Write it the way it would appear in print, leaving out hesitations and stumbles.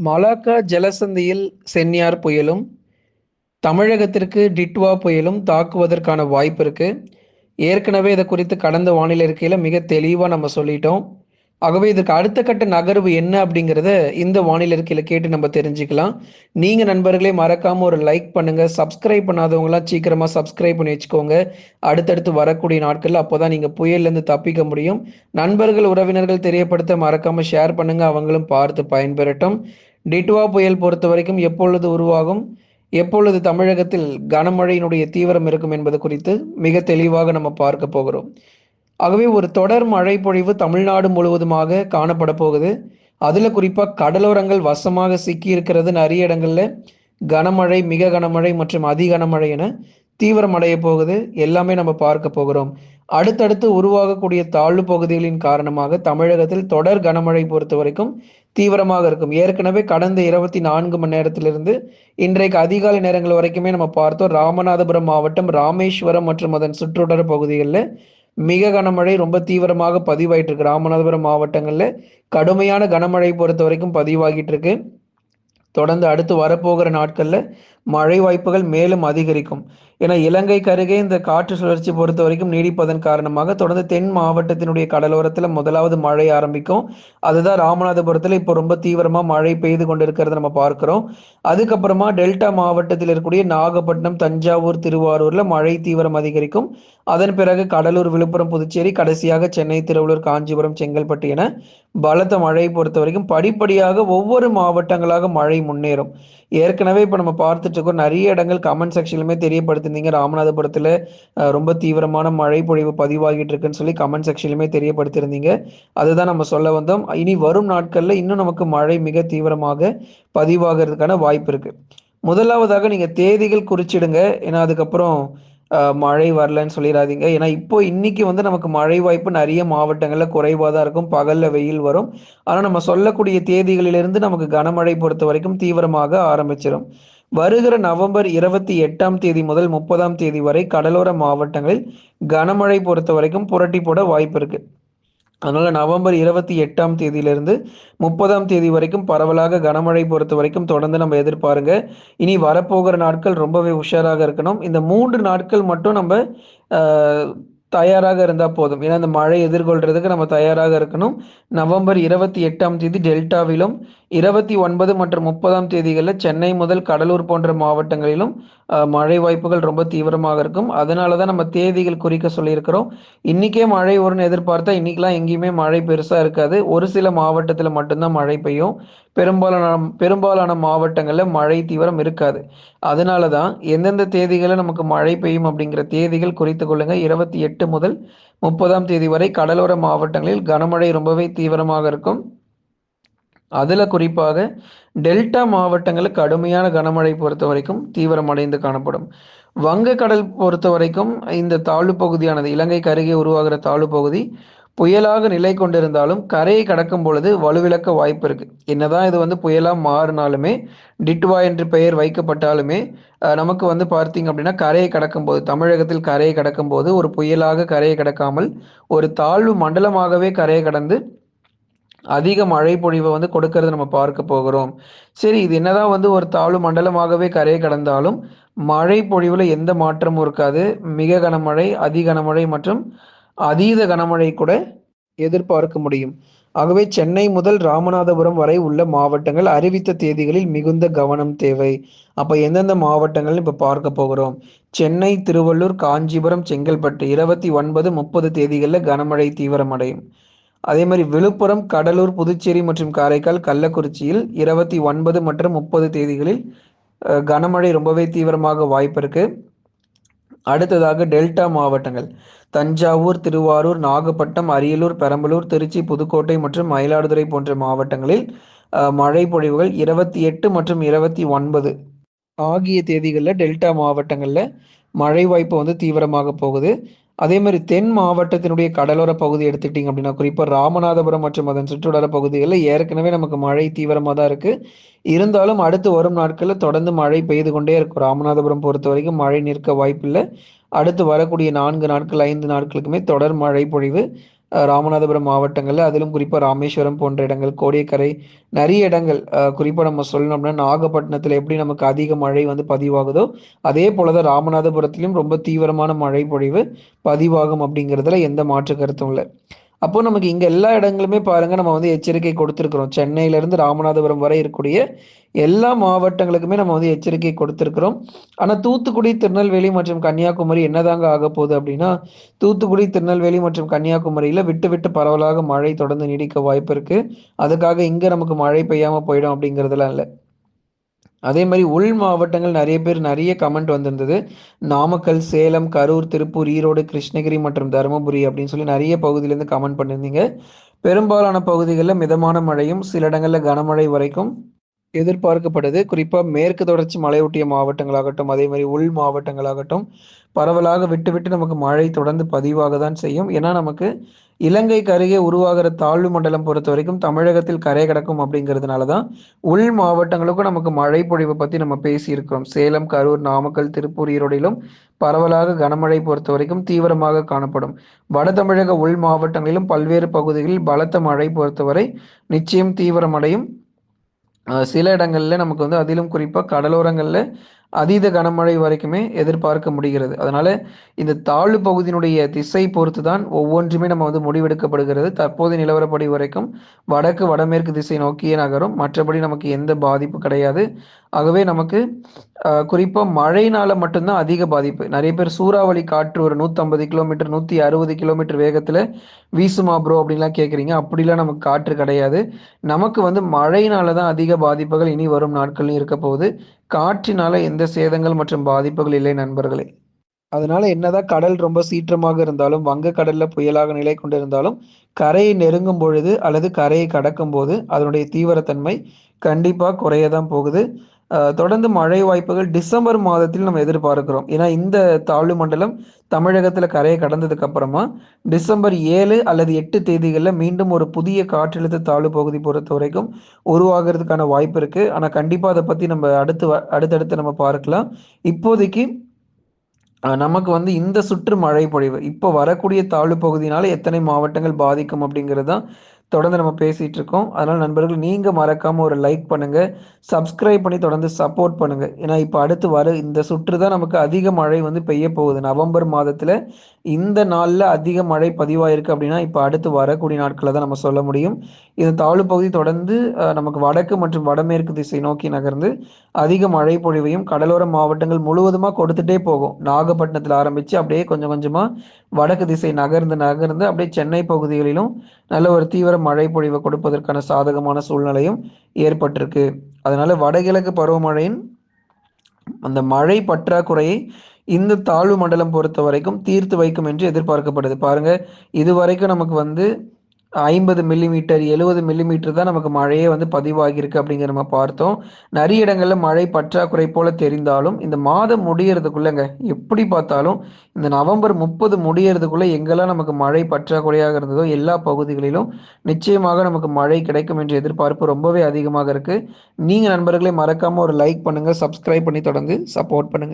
Malacca ஜலசந்தியில் சென்யார் புயலும், தமிழகத்திற்கு டிட்வா புயலும் தாக்குவதற்கான வாய்ப்பு இருக்கு. ஏற்கனவே இத குறித்து கடந்த வானிலை அறிக்கையில மிக தெளிவா நம்ம சொல்லிட்டோம். ஆகவே இதற்கு அடுத்த கட்ட நகர்வு என்ன அப்படிங்கிறத இந்த வானிலை அறிக்கையில கேட்டு நம்ம தெரிஞ்சுக்கலாம். நீங்க நண்பர்களே மறக்காம ஒரு லைக் பண்ணுங்க. சப்ஸ்கிரைப் பண்ணாதவங்கலாம் சீக்கிரமா சப்ஸ்கிரைப் பண்ணி வச்சுக்கோங்க. அடுத்தடுத்து வரக்கூடிய நாட்கள்ல அப்போதான் நீங்க புயல்லேருந்து தப்பிக்க முடியும். நண்பர்கள், உறவினர்கள் தெரியப்படுத்த மறக்காம ஷேர் பண்ணுங்க. அவங்களும் பார்த்து பயன்பெறட்டும். டிட்வா புயல் பொறுத்தவரைக்கும் எப்பொழுது உருவாகும்? எப்பொழுது தமிழகத்தில் கனமழையினுடைய தீவிரம் இருக்கும் என்பது குறித்து மிக தெளிவாக நம்ம பார்க்க போகிறோம். ஆகவே ஒரு தொடர் மழை பொழிவு தமிழ்நாடு முழுவதுமாக காணப்பட போகுது. அதுல குறிப்பா கடலோரங்கள் வசமாக சிக்கி இருக்கிறது. நிறைய இடங்கள்ல கனமழை, மிக கனமழை மற்றும் அதி கனமழை என தீவிரமடைய போகுது. எல்லாமே நம்ம பார்க்க போகிறோம். அடுத்தடுத்து உருவாகக்கூடிய தாழ்வு பகுதிகளின் காரணமாக தமிழகத்தில் தொடர் கனமழை பொறுத்த வரைக்கும் தீவிரமாக இருக்கும். ஏற்கனவே கடந்த 24 மணி நேரத்திலிருந்து இன்றைக்கு அதிகாலை நேரங்கள் வரைக்குமே நம்ம பார்த்தோம். ராமநாதபுரம் மாவட்டம், ராமேஸ்வரம் மற்றும் அதன் சுற்றுவட்டார பகுதிகளில் மிக கனமழை ரொம்ப தீவிரமாக பதிவாயிட்டு இருக்கு. ராமநாதபுரம் மாவட்டங்கள்ல கடுமையான கனமழை பொறுத்த வரைக்கும் பதிவாகிட்டு இருக்கு. தொடர்ந்து அடுத்து வரப்போகிற நாட்கள்ல மழை வாய்ப்புகள் மேலும் அதிகரிக்கும். ஏன்னா இலங்கைக்கு அருகே இந்த காற்று சுழற்சி பொறுத்த வரைக்கும் நீடிப்பதன் காரணமாக தொடர்ந்து தென் மாவட்டத்தினுடைய கடலோரத்துல முதலாவது மழை ஆரம்பிக்கும். அதுதான் ராமநாதபுரத்துல இப்போ ரொம்ப தீவிரமா மழை பெய்து கொண்டிருக்கிறத நம்ம பார்க்கிறோம். அதுக்கப்புறமா டெல்டா மாவட்டத்தில் இருக்கக்கூடிய நாகப்பட்டினம், தஞ்சாவூர், திருவாரூர்ல மழை தீவிரம் அதிகரிக்கும். அதன் பிறகு கடலூர், விழுப்புரம், புதுச்சேரி, கடைசியாக சென்னை, திருவள்ளூர், காஞ்சிபுரம், செங்கல்பட்டு என பலத்த மழையை பொறுத்த வரைக்கும் படிப்படியாக ஒவ்வொரு மாவட்டங்களாக மழை முன்னேறும். ஏற்கனவே இப்போ நம்ம பார்த்துட்டு இருக்கோம். நிறைய இடங்கள் கமெண்ட் செக்ஷன்லுமே தெரியப்படுத்திருந்தீங்க. ராமநாதபுரத்தில் ரொம்ப தீவிரமான மழை பொழிவு பதிவாகிட்டு இருக்குன்னு சொல்லி கமெண்ட் செக்ஷன்லுமே தெரியப்படுத்தியிருந்தீங்க. அதுதான் நம்ம சொல்ல வந்தோம். இனி வரும் நாட்களில் இன்னும் நமக்கு மழை மிக தீவிரமாக பதிவாகிறதுக்கான வாய்ப்பு இருக்கு. முதலாவதாக நீங்க தேதிகள் குறிச்சிடுங்க. ஏன்னா அதுக்கப்புறம் மழை வரலன்னு சொல்லிடாதீங்க. ஏன்னா இப்போ இன்னைக்கு வந்து நமக்கு மழை வாய்ப்பு நிறைய மாவட்டங்கள்ல குறைவாக தான் இருக்கும். பகல்ல வெயில் வரும். ஆனால் நம்ம சொல்லக்கூடிய தேதிகளிலிருந்து நமக்கு கனமழை பொறுத்த வரைக்கும் தீவிரமாக ஆரம்பிச்சிடும். வருகிற நவம்பர் 28ஆம் தேதி முதல் 30ஆம் தேதி வரை கடலோர மாவட்டங்களில் கனமழை பொறுத்த வரைக்கும் புரட்டி போட வாய்ப்பு இருக்கு. அதனால நவம்பர் 28ஆம் தேதியிலிருந்து 30ஆம் தேதி வரைக்கும் பரவலாக கனமழை பொறுத்த வரைக்கும் தொடர்ந்து நம்ம எதிர்பாருங்க. இனி வரப்போகிற நாட்கள் ரொம்பவே உஷாராக இருக்கணும். இந்த 3 நாட்கள் மட்டும் நம்ம தயாராக இருந்தால் போதும். ஏன்னா இந்த மழை எதிர்கொள்றதுக்கு நம்ம தயாராக இருக்கணும். நவம்பர் 28ஆம் தேதி டெல்டாவிலும், 29 மற்றும் 30ஆம் தேதிகளில் சென்னை முதல் கடலூர் போன்ற மாவட்டங்களிலும் மழை வாய்ப்புகள் ரொம்ப தீவிரமாக இருக்கும். அதனால தான் நம்ம தேதிகள் குறிக்க சொல்லியிருக்கிறோம். இன்னைக்கே மழை வரும்னு எதிர்பார்த்தா இன்னைக்கெல்லாம் எங்கேயுமே மழை பெருசாக இருக்காது. ஒரு சில மாவட்டத்தில் மட்டும்தான் மழை பெய்யும். பெரும்பாலான மாவட்டங்களில் மழை தீவிரம் இருக்காது. அதனால தான் எந்தெந்த தேதிகளில் நமக்கு மழை பெய்யும் அப்படிங்கிற தேதிகள் குறித்து கொள்ளுங்க. 28 முதல் 30ஆம் தேதி வரை கடலோர மாவட்டங்களில் கனமழை ரொம்பவே தீவிரமாக இருக்கும். அதுல குறிப்பாக டெல்டா மாவட்டங்களில் கடுமையான கனமழை பொறுத்த வரைக்கும் தீவிரமடைந்து காணப்படும். வங்கக்கடல் பொறுத்த வரைக்கும் இந்த தாழ்வு பகுதியானது இலங்கைக்கு அருகே உருவாகிற தாழ்வு பகுதி புயலாக நிலை கொண்டிருந்தாலும் கரையை கடக்கும் பொழுது வலுவிழக்க வாய்ப்பு இருக்கு. என்னதான் இது வந்து புயலா மாறினாலுமே, டிட்வா என்று பெயர் வைக்கப்பட்டாலுமே நமக்கு வந்து பார்த்தீங்க அப்படின்னா கரையை கடக்கும் போது, தமிழகத்தில் கரையை கடக்கும் போது ஒரு புயலாக கரையை கடக்காமல் ஒரு தாழ்வு மண்டலமாகவே கரையை கடந்து அதிக மழை பொழிவை வந்து கொடுக்கறத நம்ம பார்க்க போகிறோம். சரி, இது என்னதான் வந்து ஒரு தாழ்வு மண்டலமாகவே கரையை கடந்தாலும் மழை பொழிவுல எந்த மாற்றமும் இருக்காது. மிக கனமழை, அதி கனமழை மற்றும் அதீத கனமழை கூட எதிர்பார்க்க முடியும். ஆகவே சென்னை முதல் ராமநாதபுரம் வரை உள்ள மாவட்டங்கள் அறிவித்த தேதிகளில் மிகுந்த கவனம் தேவை. அப்ப எந்தெந்த மாவட்டங்கள் இப்ப பார்க்க போகிறோம்? சென்னை, திருவள்ளூர், காஞ்சிபுரம், செங்கல்பட்டு 29, 30 தேதிகளில் கனமழை தீவிரமடையும். அதே மாதிரி விழுப்புரம், கடலூர், புதுச்சேரி மற்றும் காரைக்கால், கள்ளக்குறிச்சியில் 29 மற்றும் 30 தேதிகளில் கனமழை ரொம்பவே தீவிரமாக வாய்ப்பு இருக்கு. அடுத்ததாக டெல்டா மாவட்டங்கள் தஞ்சாவூர், திருவாரூர், நாகப்பட்டினம், அரியலூர், பெரம்பலூர், திருச்சி, புதுக்கோட்டை மற்றும் மயிலாடுதுறை போன்ற மாவட்டங்களில் மழை பொழிவுகள் 28 மற்றும் 29 ஆகிய தேதிகளில் டெல்டா மாவட்டங்களில் மழை வாய்ப்பு வந்து தீவிரமாக போகுது. அதே மாதிரி தென் மாவட்டத்தினுடைய கடலோர பகுதி எடுத்துக்கிட்டிங்க அப்படின்னா குறிப்பாக ராமநாதபுரம் மற்றும் அதன் சுற்றுவட்டார பகுதிகளில் ஏற்கனவே நமக்கு மழை தீவிரமாக தான் இருக்குது. இருந்தாலும் அடுத்து வரும் நாட்களில் தொடர்ந்து மழை பெய்து கொண்டே இருக்கும். ராமநாதபுரம் பொறுத்த வரைக்கும் மழை நிற்க வாய்ப்பில்லை. அடுத்து வரக்கூடிய 4 நாட்கள் 5 நாட்களுக்குமே தொடர் மழை பொழிவு ராமநாதபுரம் மாவட்டங்கள்ல, அதிலும் குறிப்பா ராமேஸ்வரம் போன்ற இடங்கள், கோடியக்கரை நெறைய இடங்கள் குறிப்பா நம்ம சொல்லணும்னா, நாகப்பட்டினத்தில எப்படி நமக்கு அதிக மழை வந்து பதிவாகுதோ, அதே போல தான் ராமநாதபுரத்திலும் ரொம்ப தீவிரமான மழை பொழிவு பதிவாகும் அப்படிங்கிறதுல எந்த மாற்று கருத்தும் இல்ல. அப்போ நமக்கு இங்க எல்லா இடங்களுமே பாருங்க நம்ம வந்து எச்சரிக்கை கொடுத்திருக்கிறோம். சென்னையிலிருந்து ராமநாதபுரம் வரை இருக்கக்கூடிய எல்லா மாவட்டங்களுக்குமே நம்ம வந்து எச்சரிக்கை கொடுத்திருக்கிறோம். ஆனா தூத்துக்குடி, திருநெல்வேலி மற்றும் கன்னியாகுமரி என்னதாங்க ஆகப்போகுது அப்படின்னா, தூத்துக்குடி, திருநெல்வேலி மற்றும் கன்னியாகுமரியில விட்டு விட்டு பரவலாக மழை தொடர்ந்து நீடிக்க வாய்ப்பு இருக்கு. அதுக்காக இங்க நமக்கு மழை பெய்யாம போயிடும் அப்படிங்கிறதெல்லாம் இல்ல. அதே மாரி உள் மாவட்டங்கள் நெறைய பேர் நெறைய கமெண்ட் வந்திருந்தது. நாமக்கல், சேலம், கரூர், திருப்பூர், ஈரோடு, கிருஷ்ணகிரி மற்றும் தருமபுரி அப்படின்னு சொல்லி நெறைய பகுதியிலேருந்து கமெண்ட் பண்ணியிருந்தீங்க. பெரும்பாலான பகுதிகள்ல மிதமான மழையும், சில இடங்கள்ல கனமழை வரைக்கும் எதிர்பார்க்கப்படுது. குறிப்பா மேற்கு தொடர்ச்சி மலையொட்டிய மாவட்டங்களாகட்டும், அதே மாரி உள் மாவட்டங்களாகட்டும், பரவலாக விட்டு விட்டு நமக்கு மழை தொடர்ந்து பதிவாக தான் செய்யும். ஏன்னா, நமக்கு இலங்கைக்கு அருகே உருவாகிற தாழ்வு மண்டலம் பொறுத்தவரைக்கும் தமிழகத்தில் கரை கடக்கும் அப்படிங்கிறதுனால தான், உள் மாவட்டங்களுக்கும் நமக்கு மழை பொழிவு பத்தி நம்ம பேசியிருக்கிறோம். சேலம், கரூர், நாமக்கல், திருப்பூர், ஈரோடிலும் பரவலாக கனமழை பொறுத்தவரைக்கும் தீவிரமாக காணப்படும். வட தமிழக உள் மாவட்டங்களிலும் பல்வேறு பகுதிகளில் பலத்த மழை பொறுத்தவரை நிச்சயம் தீவிரமடையும். சில இடங்கள்ல நமக்கு வந்து அதிலும் குறிப்பா கடலோரங்கள்ல அதீத கனமழை வரைக்குமே எதிர்பார்க்க முடிகிறது. அதனால இந்த தாழ்வு பகுதியினுடைய திசை பொறுத்து தான் ஒவ்வொன்றுமே நம்ம வந்து முடிவெடுக்கப்படுகிறது. தற்போதைய நிலவரப்படி வரைக்கும் வடக்கு, வடமேற்கு திசை நோக்கியே நகரும். மற்றபடி நமக்கு எந்த பாதிப்பு கிடையாது. ஆகவே நமக்கு குறிப்பா மழையினால மட்டும் தான் அதிக பாதிப்பு. நெறைய பேர் சூறாவளி காற்று ஒரு 150 கிலோமீட்டர், 160 கிலோமீட்டர் வேகத்தில வீசுமா ப்ரோ அப்படின்லாம் கேட்குறீங்க. அப்படிலாம் நமக்கு காற்று கிடையாது. நமக்கு வந்து மழையினால தான் அதிக பாதிப்புகள் இனி வரும் நாட்கள்லயும் இருக்க போகுது. காற்றினால எந்த சேதங்கள் மற்றும் பாதிப்புகள் இல்லை நண்பர்களே. அதனால என்னதான் கடல் ரொம்ப சீற்றமாக இருந்தாலும், வங்கக்கடல்ல புயலாக நிலை கொண்டிருந்தாலும், கரையை நெருங்கும் பொழுது அல்லது கரையை கடக்கும்போது அதனுடைய தீவிரத்தன்மை கண்டிப்பா குறைய தான் போகுது. தொடர்ந்து மழை வாய்ப்புகள் டிசம்பர் மாதத்தில் நம்ம எதிர்பார்க்கிறோம். ஏன்னா, இந்த தாழ்வு மண்டலம் தமிழகத்தில கரைய கடந்ததுக்கு அப்புறமா, டிசம்பர் 7 அல்லது 8 தேதிகள்ல மீண்டும் ஒரு புதிய காற்றழுத்த தாழ்வு பகுதி பொறுத்தவரைக்கும் உருவாகுறதுக்கான வாய்ப்பு இருக்கு. ஆனா, கண்டிப்பா அத பத்தி நம்ம அடுத்தடுத்து நம்ம பார்க்கலாம். இப்போதைக்கு நமக்கு வந்து இந்த சுற்று மழை பொழிவு, இப்போ வரக்கூடிய தாழ்வு பகுதியினால எத்தனை மாவட்டங்கள் பாதிக்கும் அப்படிங்கிறது தான் தொடர்ந்து நம்ம பேசிட்டு இருக்கோம். அதனால நண்பர்கள் நீங்க மறக்காம ஒரு லைக் பண்ணுங்க, சப்ஸ்கிரைப் பண்ணி தொடர்ந்து சப்போர்ட் பண்ணுங்க. ஏன்னா இப்ப அடுத்து இந்த சுற்று தான் நமக்கு அதிக மழை வந்து பெய்ய போகுது. நவம்பர் மாதத்துல இந்த நாள்ல அதிக மழை பதிவாயிருக்கு அப்படின்னா, இப்ப அடுத்து வரக்கூடிய நாட்கள தான் நம்ம சொல்ல முடியும். இந்த தாழ்வு பகுதி தொடர்ந்து நமக்கு வடக்கு மற்றும் வடமேற்கு திசை நோக்கி நகர்ந்து அதிக மழை பொழிவையும் கடலோர மாவட்டங்கள் முழுவதுமா கொடுத்துட்டே போகும். நாகப்பட்டினத்துல ஆரம்பிச்சு அப்படியே கொஞ்சம் கொஞ்சமா வடக்கு திசை நகர்ந்து நகர்ந்து அப்படியே சென்னை பகுதிகளிலும் நல்ல ஒரு தீவிர மழை பொழிவை கொடுப்பதற்கான சாதகமான சூழ்நிலையும் ஏற்பட்டிருக்கு. அதனால வடகிழக்கு பருவமழையின் அந்த மழை பற்றாக்குறையை இந்த தாழ்வு மண்டலம் பொறுத்தவரைக்கும் தீர்த்து வைக்கும் என்று எதிர்பார்க்கப்படுது. பாருங்க, இதுவரைக்கும் நமக்கு வந்து 50 மில்லிமீட்டர், 70 மில்லிமீட்டர் தான் நமக்கு மழையே வந்து பதிவாகியிருக்கு அப்படிங்கிற நம்ம பார்த்தோம். நெறைய இடங்கள்ல மழை பற்றாக்குறை போல தெரிந்தாலும், இந்த மாதம் முடியறதுக்குள்ளங்க எப்படி பார்த்தாலும் இந்த நவம்பர் 30 முடியறதுக்குள்ள எங்கெல்லாம் நமக்கு மழை பற்றாக்குறையாக இருந்ததோ, எல்லா பகுதிகளிலும் நிச்சயமாக நமக்கு மழை கிடைக்கும் என்ற எதிர்பார்ப்பு ரொம்பவே அதிகமாக இருக்கு. நீங்க நண்பர்களே மறக்காம ஒரு லைக் பண்ணுங்க, சப்ஸ்கிரைப் பண்ணி தொடர்ந்து சப்போர்ட் பண்ணுங்க.